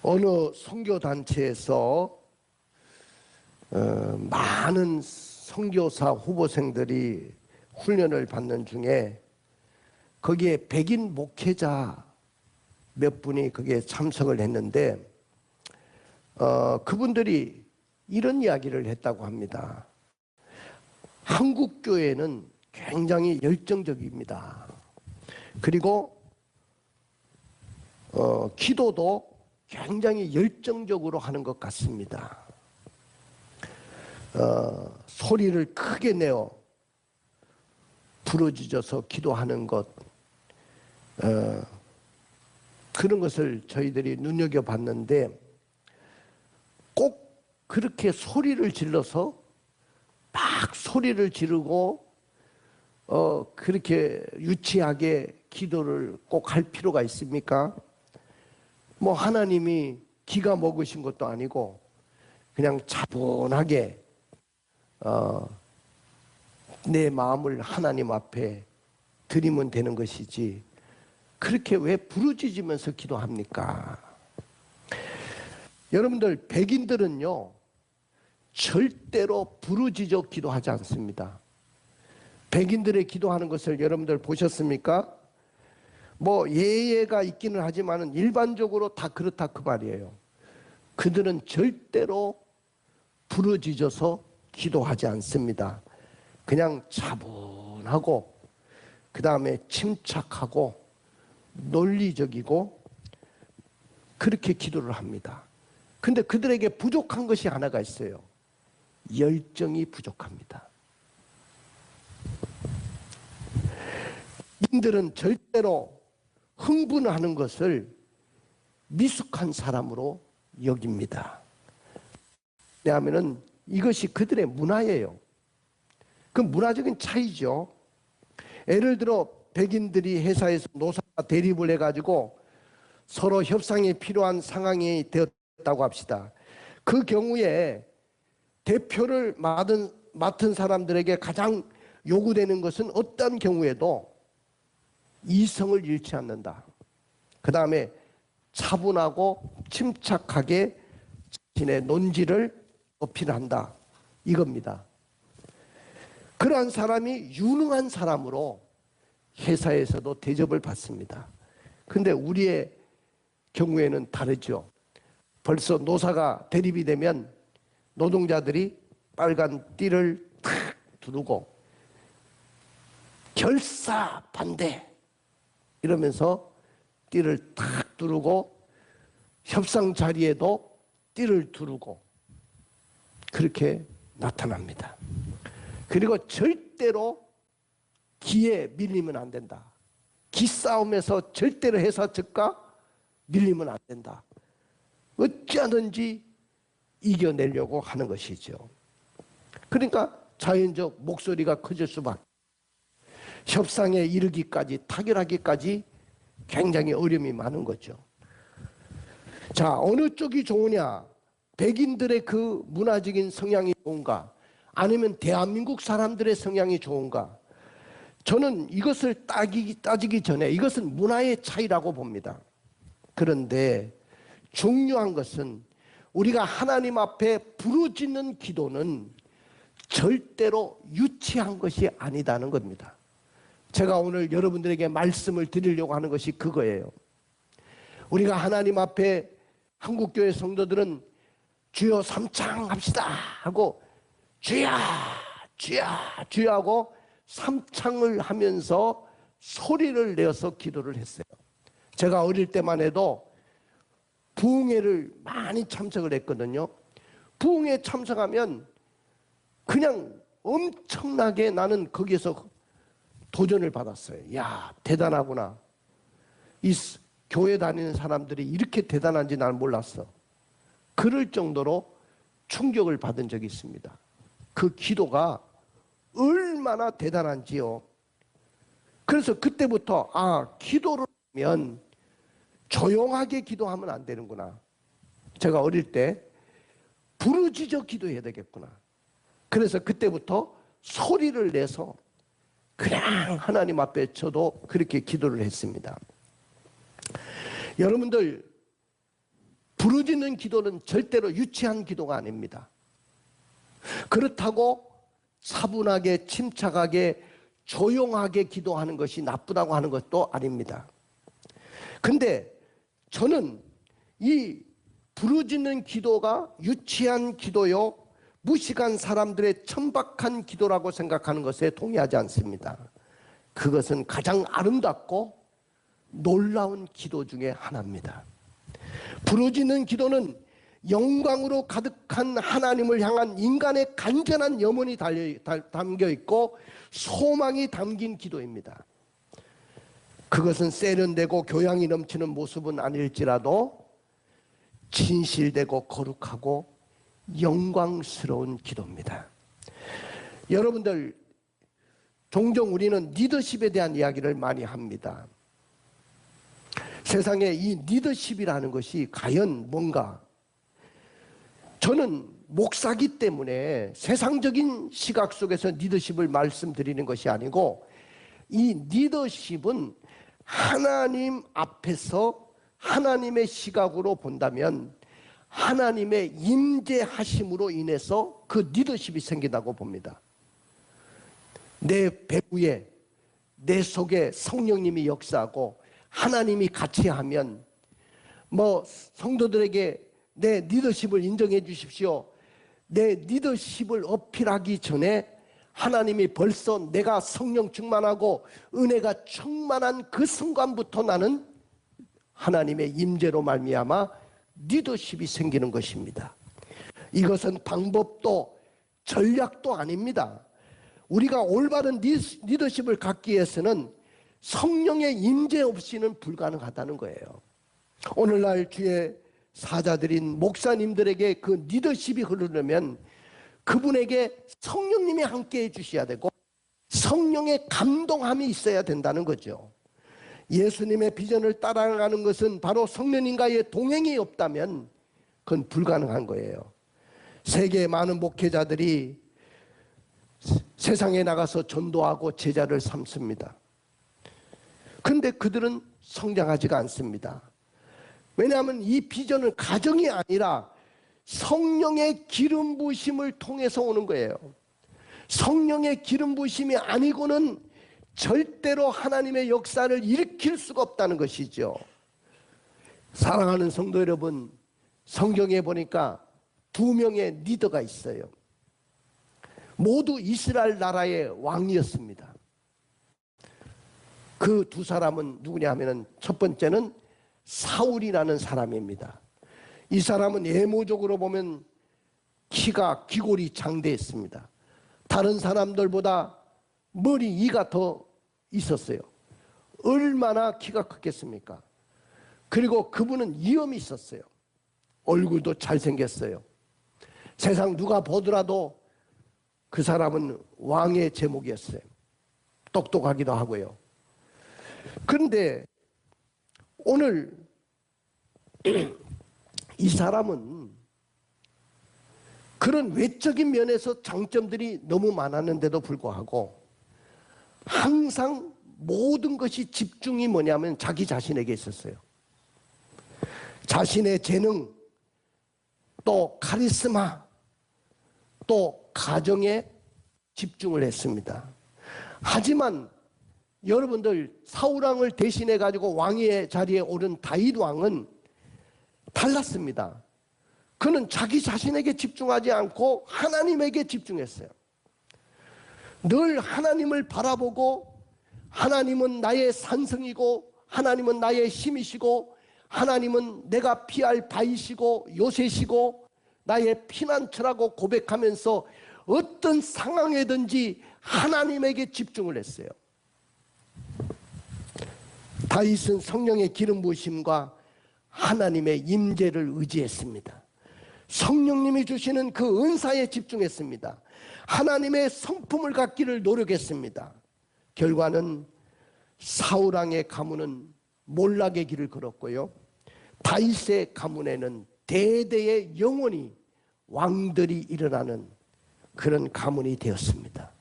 어느 선교단체에서 많은 선교사 후보생들이 훈련을 받는 중에 거기에 백인 목회자 몇 분이 거기에 참석을 했는데 그분들이 이런 이야기를 했다고 합니다. 한국 교회는 굉장히 열정적입니다. 그리고 기도도 굉장히 열정적으로 하는 것 같습니다. 소리를 크게 내어 부르짖어서 기도하는 것, 그런 것을 저희들이 눈여겨봤는데 꼭 그렇게 소리를 질러서 막 소리를 지르고 그렇게 유치하게 기도를 꼭 할 필요가 있습니까? 뭐 하나님이 기가 먹으신 것도 아니고 그냥 차분하게 내 마음을 하나님 앞에 드리면 되는 것이지 그렇게 왜 부르짖으면서 기도합니까? 여러분들 백인들은요 절대로 부르짖어 기도하지 않습니다. 백인들의 기도하는 것을 여러분들 보셨습니까? 뭐 예외가 있기는 하지만 일반적으로 다 그렇다 그 말이에요. 그들은 절대로 부르짖어서 기도하지 않습니다. 그냥 차분하고 그 다음에 침착하고 논리적이고 그렇게 기도를 합니다. 근데 그들에게 부족한 것이 하나가 있어요. 열정이 부족합니다. 인들은 절대로 흥분하는 것을 미숙한 사람으로 여깁니다. 왜냐하면 이것이 그들의 문화예요. 그 문화적인 차이죠. 예를 들어 백인들이 회사에서 노사가 대립을 해가지고 서로 협상이 필요한 상황이 되었다고 합시다. 그 경우에 대표를 맡은 사람들에게 가장 요구되는 것은 어떤 경우에도 이성을 잃지 않는다. 그 다음에 차분하고 침착하게 자신의 논지를 어필한다. 이겁니다. 그러한 사람이 유능한 사람으로 회사에서도 대접을 받습니다. 근데 우리의 경우에는 다르죠. 벌써 노사가 대립이 되면 노동자들이 빨간 띠를 탁 두르고 결사 반대 이러면서 띠를 탁 두르고 협상 자리에도 띠를 두르고 그렇게 나타납니다. 그리고 절대로 기에 밀리면 안 된다. 기싸움에서 절대로 회사 측과 밀리면 안 된다. 어찌하든지 이겨내려고 하는 것이죠. 그러니까 자연적 목소리가 커질 수밖에, 협상에 이르기까지 타결하기까지 굉장히 어려움이 많은 거죠. 자, 어느 쪽이 좋으냐? 백인들의 그 문화적인 성향이 좋은가? 아니면 대한민국 사람들의 성향이 좋은가? 저는 이것을 따지기 전에 이것은 문화의 차이라고 봅니다. 그런데 중요한 것은 우리가 하나님 앞에 부르짖는 기도는 절대로 유치한 것이 아니다는 겁니다. 제가 오늘 여러분들에게 말씀을 드리려고 하는 것이 그거예요. 우리가 하나님 앞에 한국교회 성도들은 주여 삼창합시다 하고 주야 주야 주야 하고 삼창을 하면서 소리를 내어서 기도를 했어요. 제가 어릴 때만 해도 부흥회를 많이 참석을 했거든요. 부흥회 참석하면 그냥 엄청나게 나는 거기에서 도전을 받았어요. 야, 대단하구나. 이 교회 다니는 사람들이 이렇게 대단한지 난 몰랐어. 그럴 정도로 충격을 받은 적이 있습니다. 그 기도가 얼마나 대단한지요. 그래서 그때부터 기도를 하면 조용하게 기도하면 안 되는구나. 제가 어릴 때 부르짖어 기도해야 되겠구나. 그래서 그때부터 소리를 내서 그냥 하나님 앞에 저도 그렇게 기도를 했습니다. 여러분들 부르짖는 기도는 절대로 유치한 기도가 아닙니다. 그렇다고 차분하게 침착하게 조용하게 기도하는 것이 나쁘다고 하는 것도 아닙니다. 근데 저는 이 부르짖는 기도가 유치한 기도요, 무식한 사람들의 천박한 기도라고 생각하는 것에 동의하지 않습니다. 그것은 가장 아름답고 놀라운 기도 중에 하나입니다. 부르짖는 기도는 영광으로 가득한 하나님을 향한 인간의 간절한 염원이 담겨 있고 소망이 담긴 기도입니다. 그것은 세련되고 교양이 넘치는 모습은 아닐지라도 진실되고 거룩하고 영광스러운 기도입니다. 여러분들, 종종 우리는 리더십에 대한 이야기를 많이 합니다. 세상에 이 리더십이라는 것이 과연 뭔가? 저는 목사기 때문에 세상적인 시각 속에서 리더십을 말씀드리는 것이 아니고, 이 리더십은 하나님 앞에서 하나님의 시각으로 본다면 하나님의 임재하심으로 인해서 그 리더십이 생긴다고 봅니다. 내 배후에, 내 속에 성령님이 역사하고 하나님이 같이 하면, 성도들에게 내 리더십을 인정해 주십시오, 내 리더십을 어필하기 전에 하나님이 벌써 내가 성령 충만하고 은혜가 충만한 그 순간부터 나는 하나님의 임재로 말미암아 리더십이 생기는 것입니다. 이것은 방법도 전략도 아닙니다. 우리가 올바른 리더십을 갖기 위해서는 성령의 임재 없이는 불가능하다는 거예요. 오늘날 주의 사자들인 목사님들에게 그 리더십이 흐르려면 그분에게 성령님이 함께 해 주셔야 되고 성령의 감동함이 있어야 된다는 거죠. 예수님의 비전을 따라가는 것은 바로 성령님과의 동행이 없다면 그건 불가능한 거예요. 세계의 많은 목회자들이 세상에 나가서 전도하고 제자를 삼습니다. 그런데 그들은 성장하지가 않습니다. 왜냐하면 이 비전은 가정이 아니라 성령의 기름 부으심을 통해서 오는 거예요. 성령의 기름 부으심이 아니고는 절대로 하나님의 역사를 일으킬 수가 없다는 것이죠. 사랑하는 성도 여러분, 성경에 보니까 2명의 리더가 있어요. 모두 이스라엘 나라의 왕이었습니다. 그 두 사람은 누구냐 하면은, 첫 번째는 사울이라는 사람입니다. 이 사람은 외모적으로 보면 키가 귀골이 장대했습니다. 다른 사람들보다 머리 이가 더 있었어요. 얼마나 키가 컸겠습니까? 그리고 그분은 위엄이 있었어요. 얼굴도 잘생겼어요. 세상 누가 보더라도 그 사람은 왕의 제목이었어요. 똑똑하기도 하고요. 그런데 오늘 이 사람은 그런 외적인 면에서 장점들이 너무 많았는데도 불구하고 항상 모든 것이 집중이 뭐냐면 자기 자신에게 있었어요. 자신의 재능, 또 카리스마, 또 가정에 집중을 했습니다. 하지만 여러분들, 사울왕을 대신해 가지고 왕의 자리에 오른 다윗 왕은 달랐습니다. 그는 자기 자신에게 집중하지 않고 하나님에게 집중했어요. 늘 하나님을 바라보고, 하나님은 나의 산성이고 하나님은 나의 힘이시고 하나님은 내가 피할 바위시고 요새시고 나의 피난처라고 고백하면서 어떤 상황에든지 하나님에게 집중을 했어요. 다윗은 성령의 기름 부으심과 하나님의 임재를 의지했습니다. 성령님이 주시는 그 은사에 집중했습니다. 하나님의 성품을 갖기를 노력했습니다. 결과는 사울왕의 가문은 몰락의 길을 걸었고요, 다윗의 가문에는 대대의 영원히 왕들이 일어나는 그런 가문이 되었습니다.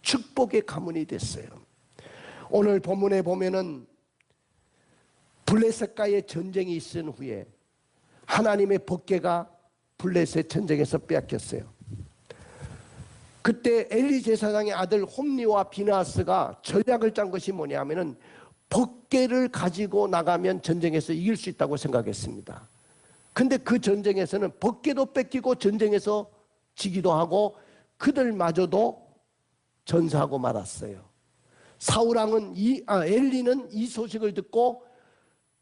축복의 가문이 됐어요. 오늘 본문에 보면은 블레셋과의 전쟁이 있은 후에 하나님의 법궤가 블레셋 전쟁에서 빼앗겼어요. 그때 엘리 제사장의 아들 홈리와 비나스가 전략을 짠 것이 뭐냐면은 법궤를 가지고 나가면 전쟁에서 이길 수 있다고 생각했습니다. 근데 그 전쟁에서는 법궤도 뺏기고 전쟁에서 지기도 하고 그들마저도 전사하고 말았어요. 사울왕은 엘리는 이 소식을 듣고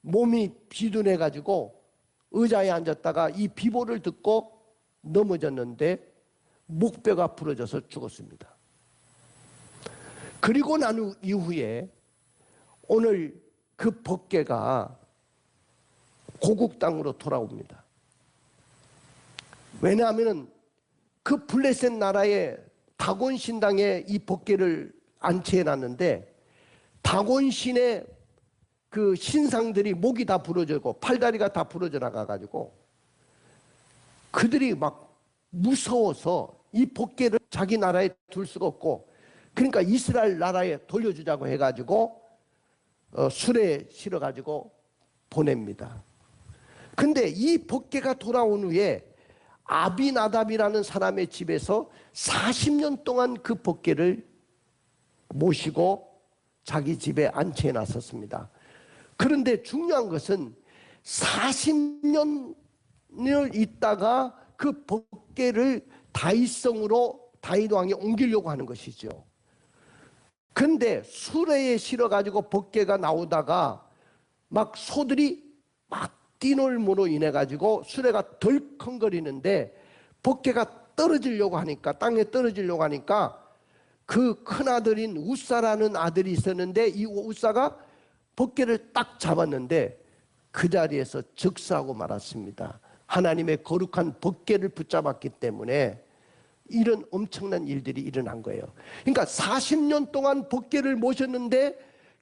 몸이 비둔해 가지고 의자에 앉았다가 이 비보를 듣고 넘어졌는데 목뼈가 부러져서 죽었습니다. 그리고 난 이후에 오늘 그 법궤가 고국 땅으로 돌아옵니다. 왜냐하면 그 블레셋 나라의 다곤 신당에 이 법궤를 안치해 놨는데 다곤 신의 그 신상들이 목이 다 부러지고 팔다리가 다 부러져 나가가지고 그들이 막 무서워서 이 법궤를 자기 나라에 둘 수가 없고, 그러니까 이스라엘 나라에 돌려주자고 해가지고 수레에 실어가지고 보냅니다. 근데 이 법궤가 돌아온 후에 아비나답이라는 사람의 집에서 40년 동안 그 법궤를 모시고 자기 집에 안치해 놨었습니다. 그런데 중요한 것은 40년을 있다가 그 법궤를 다윗성으로 다윗 왕이 옮기려고 하는 것이죠. 근데 수레에 실어가지고 법궤가 나오다가 막 소들이 막 뛰놀므로 인해 가지고 수레가 덜컹거리는데 법궤가 떨어지려고 하니까, 땅에 떨어지려고 하니까 그 큰아들인 우사라는 아들이 있었는데 이 우사가 법궤를 딱 잡았는데 그 자리에서 즉사하고 말았습니다. 하나님의 거룩한 법궤를 붙잡았기 때문에 이런 엄청난 일들이 일어난 거예요. 그러니까 40년 동안 법궤를 모셨는데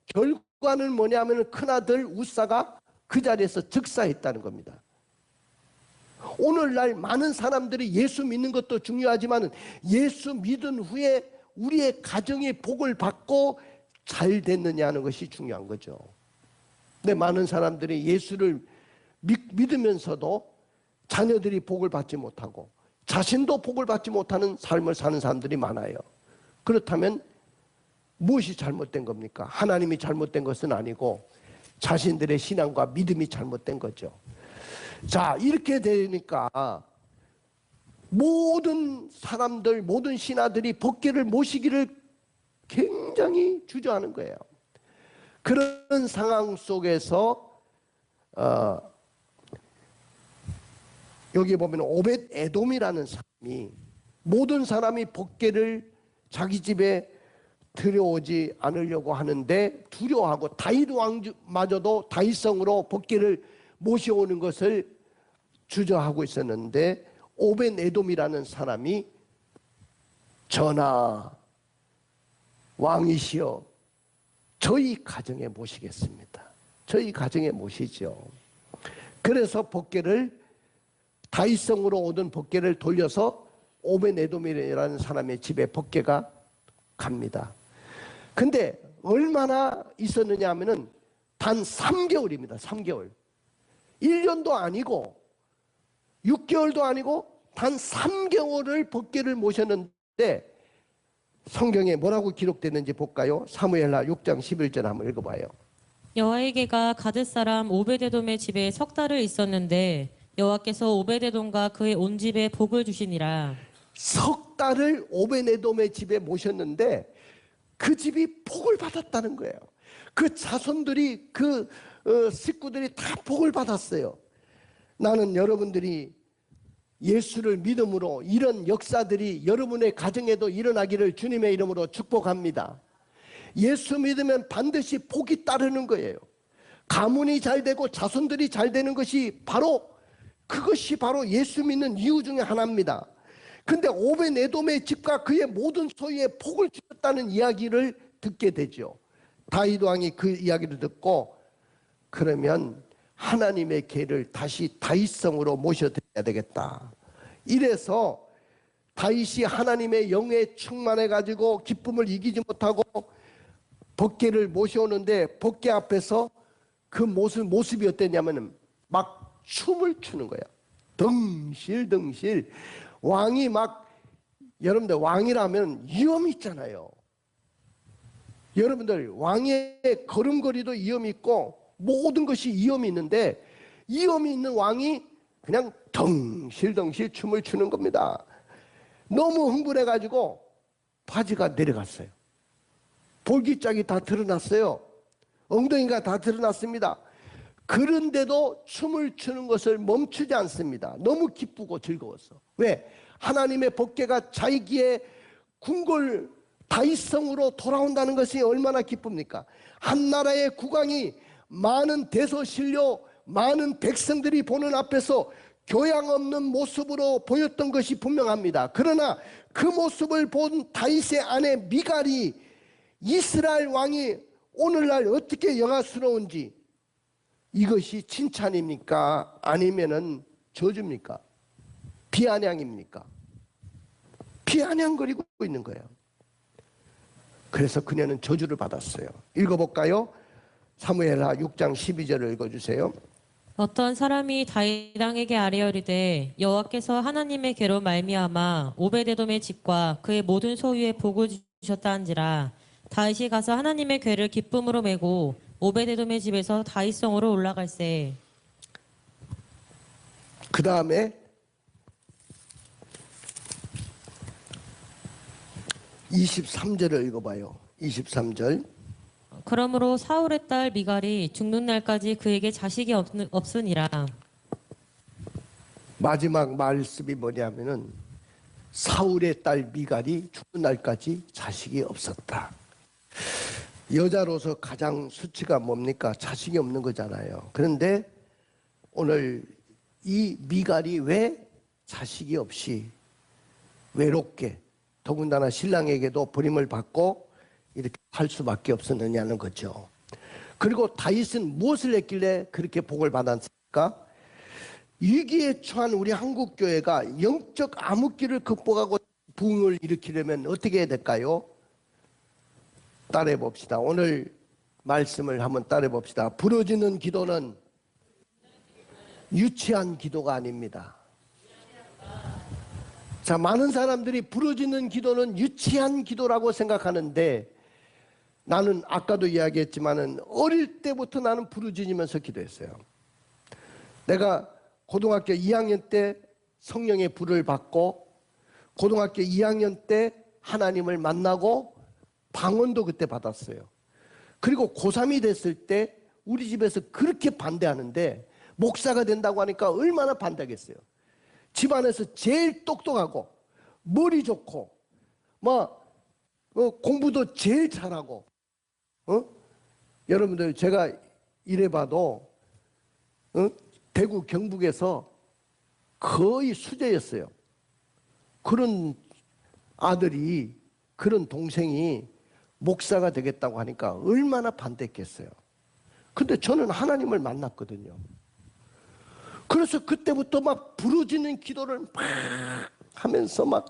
결과는 뭐냐면 큰아들 우사가 그 자리에서 즉사했다는 겁니다. 오늘날 많은 사람들이 예수 믿는 것도 중요하지만 예수 믿은 후에 우리의 가정이 복을 받고 잘 됐느냐는 것이 중요한 거죠. 근데 많은 사람들이 예수를 믿으면서도 자녀들이 복을 받지 못하고 자신도 복을 받지 못하는 삶을 사는 사람들이 많아요. 그렇다면 무엇이 잘못된 겁니까? 하나님이 잘못된 것은 아니고 자신들의 신앙과 믿음이 잘못된 거죠. 자, 이렇게 되니까 모든 사람들, 모든 신하들이 법궤를 모시기를 굉장히 주저하는 거예요. 그런 상황 속에서 여기 보면 오벳 에돔이라는 사람이 모든 사람이 법궤를 자기 집에 들여오지 않으려고 하는데 두려워하고 다윗 왕마저도 다윗성으로 법궤를 모셔오는 것을 주저하고 있었는데 오벳 에돔이라는 사람이 전하 왕이시여 저희 가정에 모시겠습니다. 저희 가정에 모시죠. 그래서 법궤를 다윗성으로 오던 법궤를 돌려서 오벳 에돔이라는 사람의 집에 법궤가 갑니다. 근데 얼마나 있었느냐 하면은 단 3개월입니다. 3개월. 1년도 아니고 6개월도 아니고 단 3개월을 법궤를 모셨는데 성경에 뭐라고 기록됐는지 볼까요? 사무엘하 6장 11절 한번 읽어봐요. 여호와의 개가 가드 사람 오베데돔의 집에 석 달을 있었는데 여호와께서 오베데돔과 그의 온 집에 복을 주시니라. 석 달을 오베데돔의 집에 모셨는데 그 집이 복을 받았다는 거예요. 그 자손들이 그 식구들이 다 복을 받았어요. 나는 여러분들이 예수를 믿음으로 이런 역사들이 여러분의 가정에도 일어나기를 주님의 이름으로 축복합니다. 예수 믿으면 반드시 복이 따르는 거예요. 가문이 잘 되고 자손들이 잘 되는 것이 그것이 바로 예수 믿는 이유 중에 하나입니다. 근데 오벳 에돔의 집과 그의 모든 소유에 복을 주셨다는 이야기를 듣게 되죠. 다윗 왕이 그 이야기를 듣고 그러면 하나님의 궤를 다시 다윗성으로 모셔드려야 되겠다. 이래서 다윗이 하나님의 영에 충만해 가지고 기쁨을 이기지 못하고 법궤를 모셔오는데 법궤 앞에서 그 모습이 어땠냐면 막 춤을 추는 거야. 덩실덩실. 왕이 막, 여러분들 왕이라면 위험이 있잖아요. 여러분들 왕의 걸음걸이도 위험이 있고 모든 것이 위험이 있는데, 위험이 있는 왕이 그냥 덩실덩실 춤을 추는 겁니다. 너무 흥분해가지고 바지가 내려갔어요. 볼기짝이 다 드러났어요. 엉덩이가 다 드러났습니다. 그런데도 춤을 추는 것을 멈추지 않습니다. 너무 기쁘고 즐거웠어. 왜? 하나님의 법궤가 자기의 궁궐 다윗성으로 돌아온다는 것이 얼마나 기쁩니까? 한 나라의 국왕이 많은 대소신료, 많은 백성들이 보는 앞에서 교양 없는 모습으로 보였던 것이 분명합니다. 그러나 그 모습을 본 다윗의 아내 미갈이 이스라엘 왕이 오늘날 어떻게 영화스러운지, 이것이 칭찬입니까? 아니면은 저주입니까? 비아냥입니까? 비아냥거리고 있는 거예요. 그래서 그녀는 저주를 받았어요. 읽어볼까요? 사무엘하 6장 12절을 읽어주세요. 어떤 사람이 다윗 왕에게 아뢰어리되 여호와께서 하나님의 괴로 말미암아 오베데돔의 집과 그의 모든 소유에 복을 주셨다한지라. 다윗이 가서 하나님의 괴를 기쁨으로 메고 오베데돔의 집에서 다윗성으로 올라갈세. 그 다음에 23절을 읽어봐요. 23절. 그러므로 사울의 딸 미갈이 죽는 날까지 그에게 자식이 없으니라. 마지막 말씀이 뭐냐면은 사울의 딸 미갈이 죽는 날까지 자식이 없었다. 여자로서 가장 수치가 뭡니까? 자식이 없는 거잖아요. 그런데 오늘 이 미갈이 왜 자식이 없이 외롭게, 더군다나 신랑에게도 버림을 받고 이렇게 할 수밖에 없었느냐는 거죠. 그리고 다윗은 무엇을 했길래 그렇게 복을 받았을까? 위기에 처한 우리 한국교회가 영적 암흑기를 극복하고 부흥을 일으키려면 어떻게 해야 될까요? 따라해 봅시다. 오늘 말씀을 한번 따라해 봅시다. 부러지는 기도는 유치한 기도가 아닙니다. 자, 많은 사람들이 부러지는 기도는 유치한 기도라고 생각하는데, 나는 아까도 이야기했지만은 어릴 때부터 나는 부르짖으면서 기도했어요. 내가 고등학교 2학년 때 성령의 불을 받고, 고등학교 2학년 때 하나님을 만나고, 방언도 그때 받았어요. 그리고 고3이 됐을 때 우리 집에서 그렇게 반대하는데 목사가 된다고 하니까 얼마나 반대하겠어요. 집안에서 제일 똑똑하고 머리 좋고 공부도 제일 잘하고, 여러분들 제가 이래봐도 대구 경북에서 거의 수재였어요. 그런 아들이, 그런 동생이 목사가 되겠다고 하니까 얼마나 반대했겠어요. 근데 저는 하나님을 만났거든요. 그래서 그때부터 막 부르짖는 기도를 막 하면서 막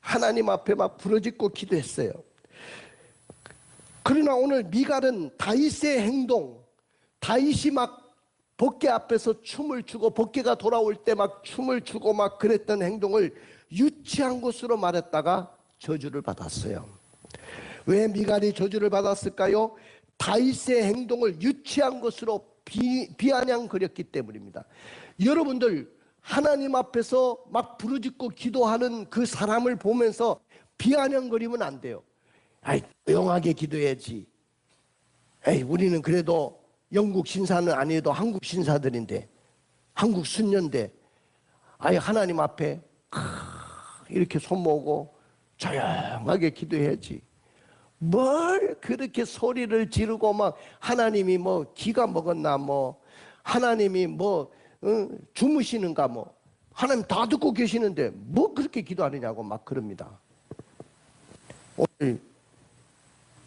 하나님 앞에 막 부르짖고 기도했어요. 그러나 오늘 미갈은 다윗의 행동, 다윗이 막 법궤 앞에서 춤을 추고 법궤가 돌아올 때 막 춤을 추고 막 그랬던 행동을 유치한 것으로 말했다가 저주를 받았어요. 왜 미갈이 저주를 받았을까요? 다윗의 행동을 유치한 것으로 비아냥거렸기 때문입니다. 여러분들 하나님 앞에서 막 부르짖고 기도하는 그 사람을 보면서 비아냥거리면 안 돼요. 아이, 조용하게 기도해야지. 에이, 우리는 그래도 영국 신사는 아니어도 한국 신사들인데, 한국 순녀인데, 아이, 하나님 앞에 이렇게 손 모으고 조용하게 기도해야지. 뭘 그렇게 소리를 지르고 막 하나님이 뭐 기가 먹었나, 뭐 하나님이 뭐 주무시는가, 뭐 하나님 다 듣고 계시는데 뭐 그렇게 기도하느냐고 막 그럽니다. 오늘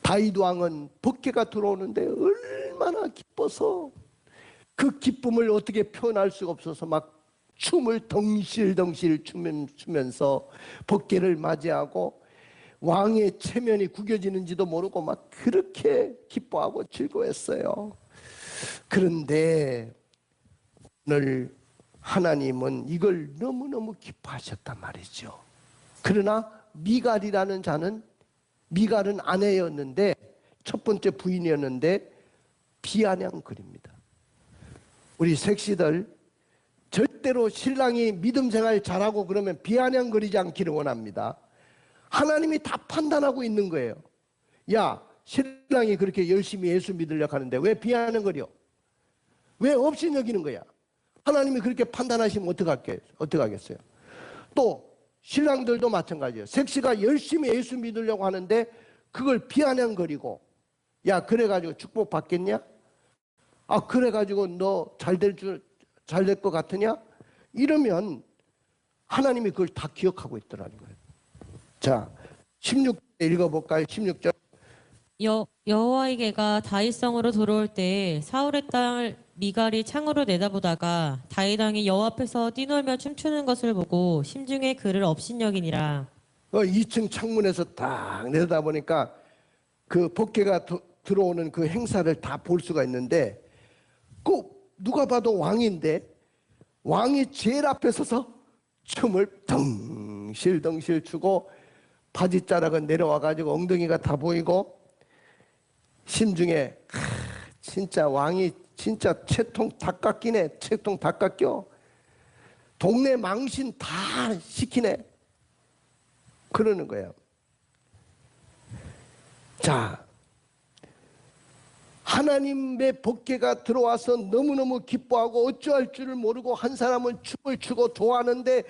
다윗 왕은 법궤가 들어오는데 얼마나 기뻐서 그 기쁨을 어떻게 표현할 수가 없어서 막 춤을 덩실덩실 추면서 법궤를 맞이하고 왕의 체면이 구겨지는지도 모르고 막 그렇게 기뻐하고 즐거워했어요. 그런데 오늘 하나님은 이걸 너무너무 기뻐하셨단 말이죠. 그러나 미갈이라는 자는, 미갈은 아내였는데, 첫 번째 부인이었는데 비아냥거립니다. 우리 색시들 절대로 신랑이 믿음 생활 잘하고 그러면 비아냥거리지 않기를 원합니다. 하나님이 다 판단하고 있는 거예요. 야, 신랑이 그렇게 열심히 예수 믿으려고 하는데 왜 비아냥거려? 왜 없이 여기는 거야? 하나님이 그렇게 판단하시면 어떡하겠어요? 또 신랑들도 마찬가지예요. 색시가 열심히 예수 믿으려고 하는데 그걸 비아냥거리고, 야, 그래가지고 축복 받겠냐? 아, 그래가지고 너 잘 될 것 같으냐? 이러면 하나님이 그걸 다 기억하고 있더라는 거예요. 자, 16절 읽어볼까요? 16절. 여호와의 개가 다윗성으로 들어올 때 사울의 딸 미갈이 창으로 내다보다가 다윗 왕이 여호와 앞에서 뛰놀며 춤추는 것을 보고 심중에 그를 업신여기니라. 2층 창문에서 딱 내다보니까 그 복개가 들어오는 그 행사를 다 볼 수가 있는데, 그 누가 봐도 왕인데 왕이 제일 앞에 서서 춤을 덩실덩실 추고 바지자락은 내려와가지고 엉덩이가 다 보이고 심중에 진짜 왕이 진짜 채통 다 깎이네, 채통 다 깎여, 동네 망신 다 시키네, 그러는 거예요. 자, 하나님의 법궤가 들어와서 너무너무 기뻐하고 어찌할 줄을 모르고 한 사람은 춤을 추고 좋아하는데,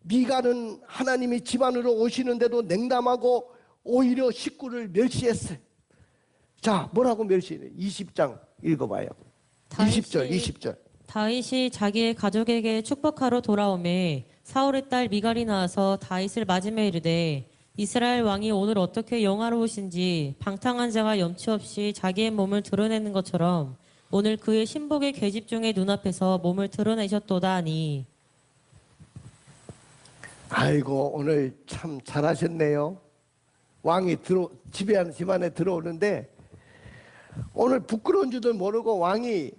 미갈은 하나님이 집안으로 오시는데도 냉담하고 오히려 식구를 멸시했어요. 자, 뭐라고 멸시해요? 20장 읽어봐요. 20절. 다윗이 자기의 가족에게 축복하러 돌아오매 사울의 딸 미갈이 나와서 다윗을 맞으며 이르되, 이스라엘 왕이 오늘 어떻게 영화로우신지 방탕한 자가 염치 없이 자기의 몸을 드러내는 것처럼 오늘 그의 신복의 계집종의 눈앞에서 몸을 드러내셨도다 하니. 아이고, 오늘 참 잘하셨네요. 왕이 집안에 들어오는데 오늘 부끄러운 줄도 모르고 왕이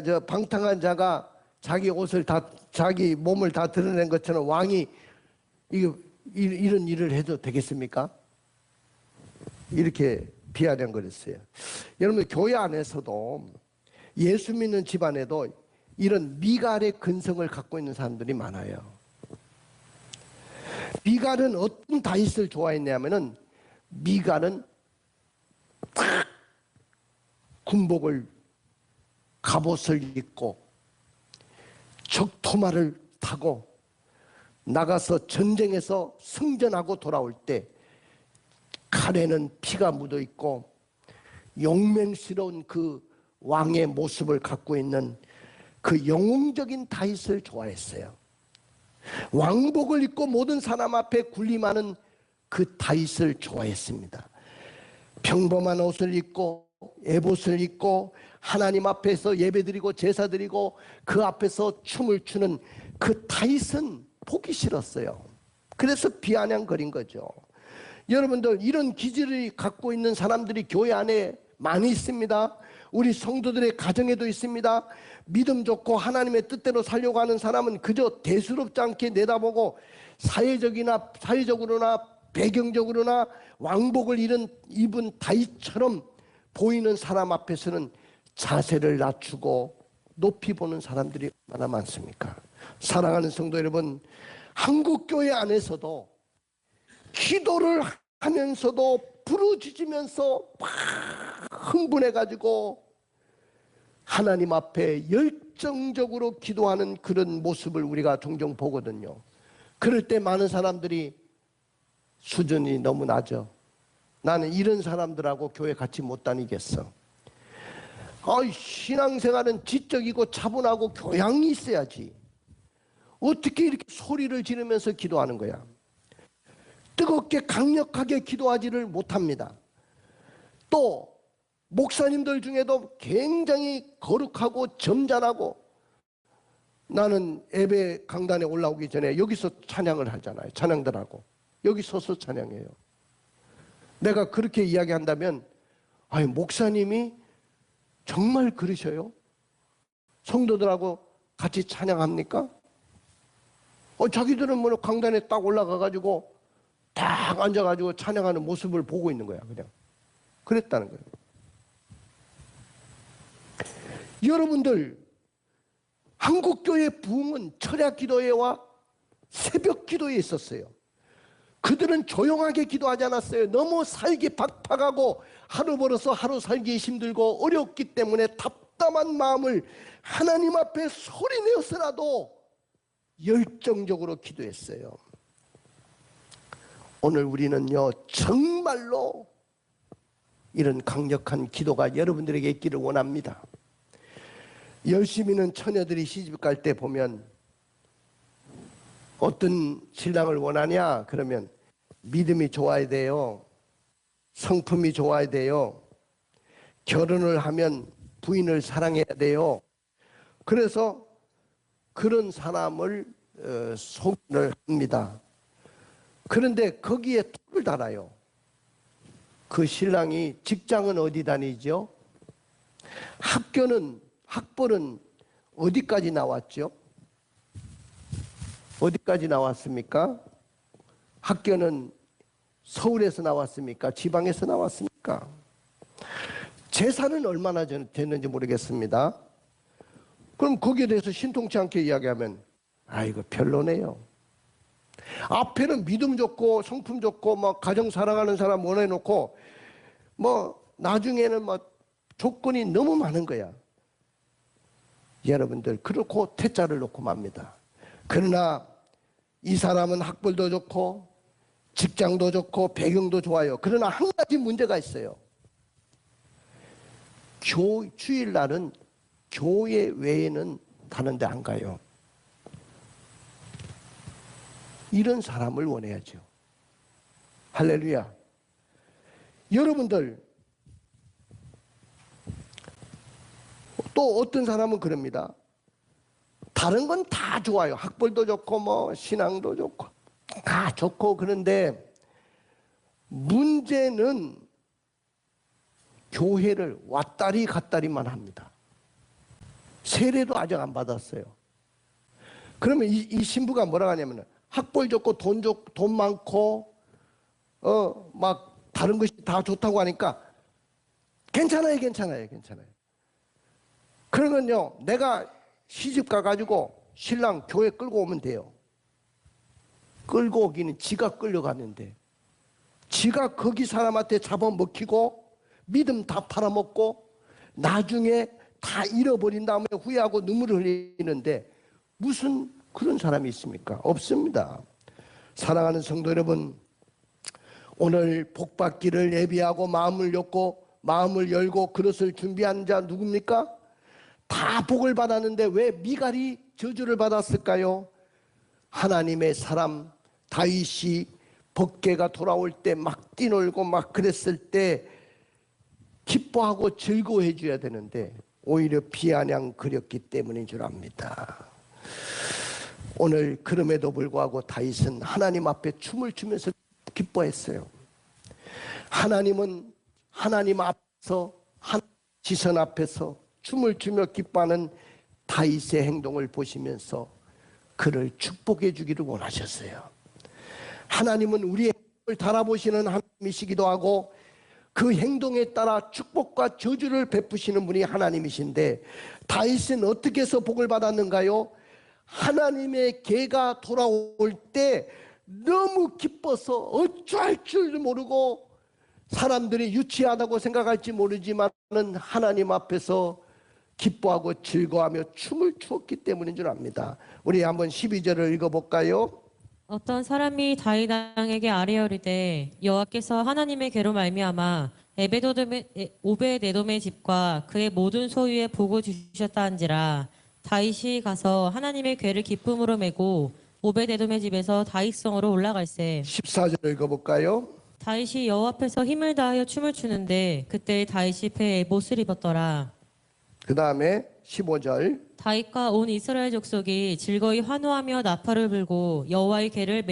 저 방탕한 자가 자기 몸을 다 드러낸 것처럼 왕이 이런 일을 해도 되겠습니까? 이렇게 비아냥거렸어요. 여러분, 교회 안에서도 예수 믿는 집안에도 이런 미갈의 근성을 갖고 있는 사람들이 많아요. 미갈은 어떤 다윗을 좋아했냐면은, 미갈은 딱 군복을, 갑옷을 입고 적토마를 타고 나가서 전쟁에서 승전하고 돌아올 때 칼에는 피가 묻어 있고 용맹스러운 그 왕의 모습을 갖고 있는 그 영웅적인 다윗을 좋아했어요. 왕복을 입고 모든 사람 앞에 군림하는 그 다윗을 좋아했습니다. 평범한 옷을 입고 에봇을 입고 하나님 앞에서 예배드리고 제사드리고 그 앞에서 춤을 추는 그 다윗은 보기 싫었어요. 그래서 비아냥거린 거죠. 여러분들, 이런 기질을 갖고 있는 사람들이 교회 안에 많이 있습니다. 우리 성도들의 가정에도 있습니다. 믿음 좋고 하나님의 뜻대로 살려고 하는 사람은 그저 대수롭지 않게 내다보고 사회적으로나 배경적으로나 왕복을 입은 다윗처럼 보이는 사람 앞에서는 자세를 낮추고 높이 보는 사람들이 얼마나 많습니까? 사랑하는 성도 여러분, 한국교회 안에서도 기도를 하면서도 부르짖으면서 막 흥분해가지고 하나님 앞에 열정적으로 기도하는 그런 모습을 우리가 종종 보거든요. 그럴 때 많은 사람들이 수준이 너무 낮아. 나는 이런 사람들하고 교회 같이 못 다니겠어. 신앙생활은 지적이고 차분하고 교양이 있어야지. 어떻게 이렇게 소리를 지르면서 기도하는 거야? 뜨겁게 강력하게 기도하지를 못합니다. 또 목사님들 중에도 굉장히 거룩하고 점잖하고, 나는 예배 강단에 올라오기 전에 여기서 찬양을 하잖아요. 찬양들하고 여기 서서 찬양해요. 내가 그렇게 이야기한다면, 목사님이 정말 그러셔요? 성도들하고 같이 찬양합니까? 자기들은 뭐 강단에 딱 올라가가지고 딱 앉아가지고 찬양하는 모습을 보고 있는 거야. 그냥 그랬다는 거예요. 여러분들, 한국교회 부흥은 철야 기도회와 새벽 기도에 있었어요. 그들은 조용하게 기도하지 않았어요. 너무 살기 팍팍하고 하루 벌어서 하루 살기 힘들고 어렵기 때문에 답답한 마음을 하나님 앞에 소리내어서라도 열정적으로 기도했어요. 오늘 우리는요, 정말로 이런 강력한 기도가 여러분들에게 있기를 원합니다. 열심히는 처녀들이 시집갈 때 보면 어떤 신랑을 원하냐? 그러면 믿음이 좋아야 돼요. 성품이 좋아야 돼요. 결혼을 하면 부인을 사랑해야 돼요. 그래서 그런 사람을 소개를 합니다. 그런데 거기에 톡을 달아요. 그 신랑이 직장은 어디 다니죠? 학벌은 어디까지 나왔죠? 어디까지 나왔습니까? 학교는 서울에서 나왔습니까? 지방에서 나왔습니까? 재산은 얼마나 됐는지 모르겠습니다. 그럼 거기에 대해서 신통치 않게 이야기하면 이거 별로네요. 앞에는 믿음 좋고 성품 좋고 뭐 가정 사랑하는 사람 원해놓고 뭐 나중에는 뭐 조건이 너무 많은 거야. 여러분들, 그렇고 퇴짜를 놓고 맙니다. 그러나 이 사람은 학벌도 좋고 직장도 좋고 배경도 좋아요. 그러나 한 가지 문제가 있어요. 주일날은 교회 외에는 다른 데 안 가요. 이런 사람을 원해야죠. 할렐루야. 여러분들, 또 어떤 사람은 그럽니다. 다른 건 다 좋아요. 학벌도 좋고 뭐 신앙도 좋고 다 좋고, 그런데 문제는 교회를 왔다리 갔다리만 합니다. 세례도 아직 안 받았어요. 그러면 이 신부가 뭐라고 하냐면 학벌 좋고 돈 많고 막 다른 것이 다 좋다고 하니까 괜찮아요. 그러면요, 내가 시집 가가지고 신랑 교회 끌고 오면 돼요. 끌고 오기는 지가 끌려갔는데, 지가 거기 사람한테 잡아먹히고 믿음 다 팔아먹고 나중에 다 잃어버린 다음에 후회하고 눈물을 흘리는데 무슨 그런 사람이 있습니까? 없습니다. 사랑하는 성도 여러분, 오늘 복받기를 예비하고 마음을 열고 그릇을 준비한 자 누굽니까? 다 복을 받았는데 왜 미갈이 저주를 받았을까요? 하나님의 사람 다윗이 법궤가 돌아올 때 막 뛰놀고 막 그랬을 때 기뻐하고 즐거워해 줘야 되는데 오히려 비아냥 그렸기 때문인 줄 압니다. 오늘 그럼에도 불구하고 다윗은 하나님 앞에 춤을 추면서 기뻐했어요. 하나님은 하나님 앞에서 지선 앞에서 춤을 추며 기뻐하는 다윗의 행동을 보시면서 그를 축복해 주기를 원하셨어요. 하나님은 우리의 행동을 달아보시는 하나님이시기도 하고 그 행동에 따라 축복과 저주를 베푸시는 분이 하나님이신데, 다윗은 어떻게 해서 복을 받았는가요? 하나님의 개가 돌아올 때 너무 기뻐서 어찌할 줄 모르고 사람들이 유치하다고 생각할지 모르지만 하나님 앞에서 기뻐하고 즐거워하며 춤을 추었기 때문인 줄 압니다. 우리 한번 12절을 읽어볼까요? 어떤 사람이 다윗 왕에게 아뢰어리되 여호와께서 하나님의 괴로 말미암아 오베데돔의 집과 그의 모든 소유에 복을 주셨다한지라. 다윗이 가서 하나님의 괴를 기쁨으로 메고 오베데돔의 집에서 다윗성으로 올라갈세. 14절 읽어볼까요? 다윗이 여호와 앞에서 힘을 다하여 춤을 추는데 그때 다윗이 배에 에봇을 입었더라. 그 다음에 15절. 다윗과 온 이스라엘 족속이 즐거이 환호하며 나팔을 불고 여호와의 궤를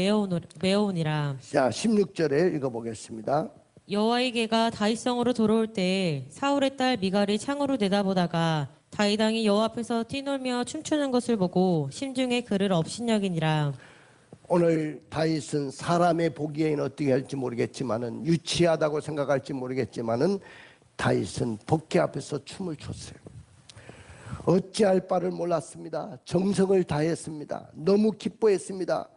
메어오니라. 자, 16절에 읽어보겠습니다. 여호와의 궤가 다윗성으로 돌아올 때 사울의 딸 미갈이 창으로 내다보다가 다윗 왕이 여호와 앞에서 뛰놀며 춤추는 것을 보고 심중에 그를 업신여기니라. 오늘 다윗은 사람의 보기에는 어떻게 할지 모르겠지만은, 유치하다고 생각할지 모르겠지만은, 다윗은 법궤 앞에서 춤을 췄어요. 어찌할 바를 몰랐습니다. 정성을 다했습니다. 너무 기뻐했습니다.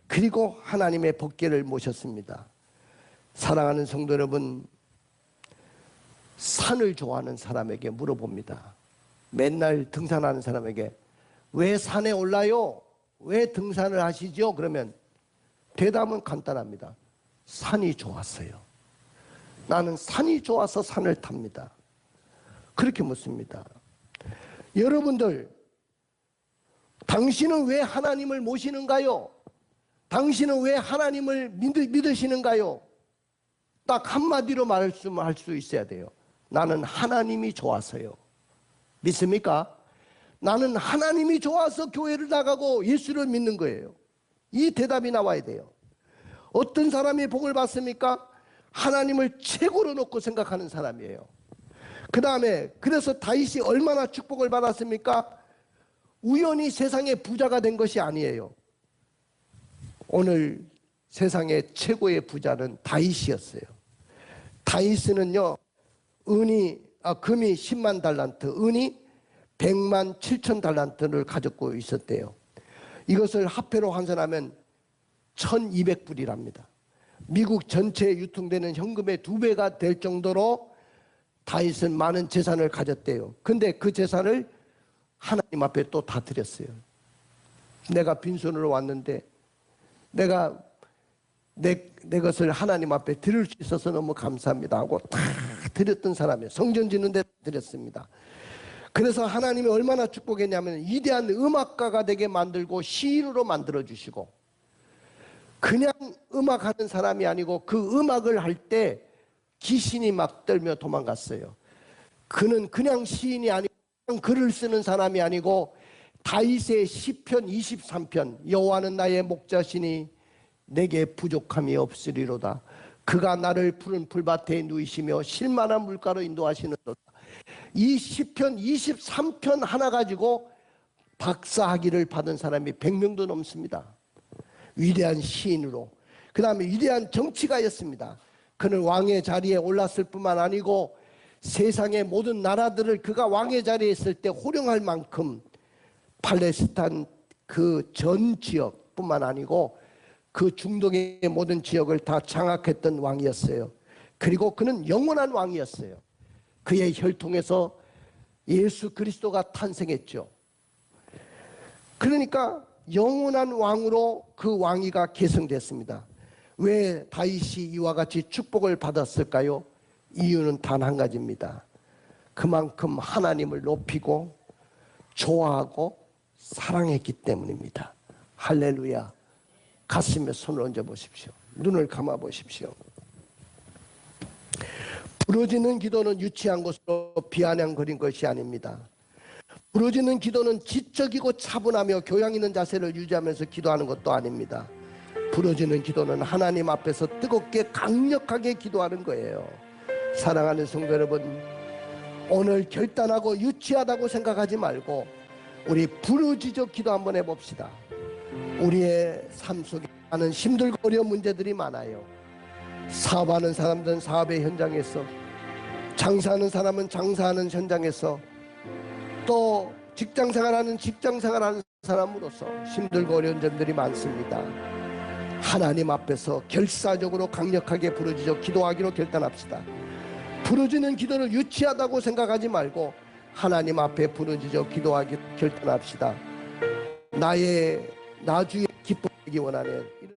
그리고 하나님의 법궤를 모셨습니다. 사랑하는 성도 여러분, 산을 좋아하는 사람에게 물어봅니다. 맨날 등산하는 사람에게 왜 산에 올라요? 왜 등산을 하시죠? 그러면 대답은 간단합니다. 산이 좋았어요. 나는 산이 좋아서 산을 탑니다. 그렇게 묻습니다. 여러분들, 당신은 왜 하나님을 모시는가요? 당신은 왜 하나님을 믿으시는가요? 딱 한마디로 말씀할 수 있어야 돼요. 나는 하나님이 좋아서요. 믿습니까? 나는 하나님이 좋아서 교회를 나가고 예수를 믿는 거예요. 이 대답이 나와야 돼요. 어떤 사람이 복을 받습니까? 하나님을 최고로 놓고 생각하는 사람이에요. 그 다음에 그래서 다윗이 얼마나 축복을 받았습니까? 우연히 세상의 부자가 된 것이 아니에요. 오늘 세상의 최고의 부자는 다윗이었어요. 다윗은요, 금이 10만 달란트, 은이 100만 7천 달란트를 가지고 있었대요. 이것을 화폐로 환산하면 1200불이랍니다. 미국 전체에 유통되는 현금의 2배가 될 정도로 다윗은 많은 재산을 가졌대요. 근데 그 재산을 하나님 앞에 또 다 드렸어요. 내가 빈손으로 왔는데 내가 내 것을 하나님 앞에 드릴 수 있어서 너무 감사합니다 하고 다 드렸던 사람이에요. 성전 짓는 데 드렸습니다. 그래서 하나님이 얼마나 축복했냐면 위대한 음악가가 되게 만들고 시인으로 만들어 주시고, 그냥 음악하는 사람이 아니고 그 음악을 할 때 귀신이 막 떨며 도망갔어요. 그는 그냥 시인이 아니고 그냥 글을 쓰는 사람이 아니고 다윗의 시편 23편, 여호와는 나의 목자시니 내게 부족함이 없으리로다. 그가 나를 푸른 풀밭에 누이시며 실만한 물가로 인도하시는도다. 이 시편 23편 하나 가지고 박사학위를 받은 사람이 100명도 넘습니다. 위대한 시인으로. 그 다음에 위대한 정치가였습니다. 그는 왕의 자리에 올랐을 뿐만 아니고 세상의 모든 나라들을 그가 왕의 자리에 있을 때 호령할 만큼 팔레스타인 그 전 지역뿐만 아니고 그 중동의 모든 지역을 다 장악했던 왕이었어요. 그리고 그는 영원한 왕이었어요. 그의 혈통에서 예수 그리스도가 탄생했죠. 그러니까 영원한 왕으로 그 왕위가 계승됐습니다. 왜 다윗이 이와 같이 축복을 받았을까요? 이유는 단 한 가지입니다. 그만큼 하나님을 높이고 좋아하고 사랑했기 때문입니다. 할렐루야. 가슴에 손을 얹어 보십시오. 눈을 감아 보십시오. 부러지는 기도는 유치한 것으로 비아냥거린 것이 아닙니다. 부러지는 기도는 지적이고 차분하며 교양 있는 자세를 유지하면서 기도하는 것도 아닙니다. 부러지는 기도는 하나님 앞에서 뜨겁게 강력하게 기도하는 거예요. 사랑하는 성도 여러분, 오늘 결단하고 유치하다고 생각하지 말고 우리 부르짖어 기도 한번 해봅시다. 우리의 삶 속에 많은 힘들고 어려운 문제들이 많아요. 사업하는 사람들은 사업의 현장에서, 장사하는 사람은 장사하는 현장에서, 또 직장생활하는 직장생활하는 사람으로서 힘들고 어려운 점들이 많습니다. 하나님 앞에서 결사적으로 강력하게 부르짖어 기도하기로 결단합시다. 부르짖는 기도를 유치하다고 생각하지 말고 하나님 앞에 부르짖어 기도하기 결단합시다. 나주에 기쁨이기 원하는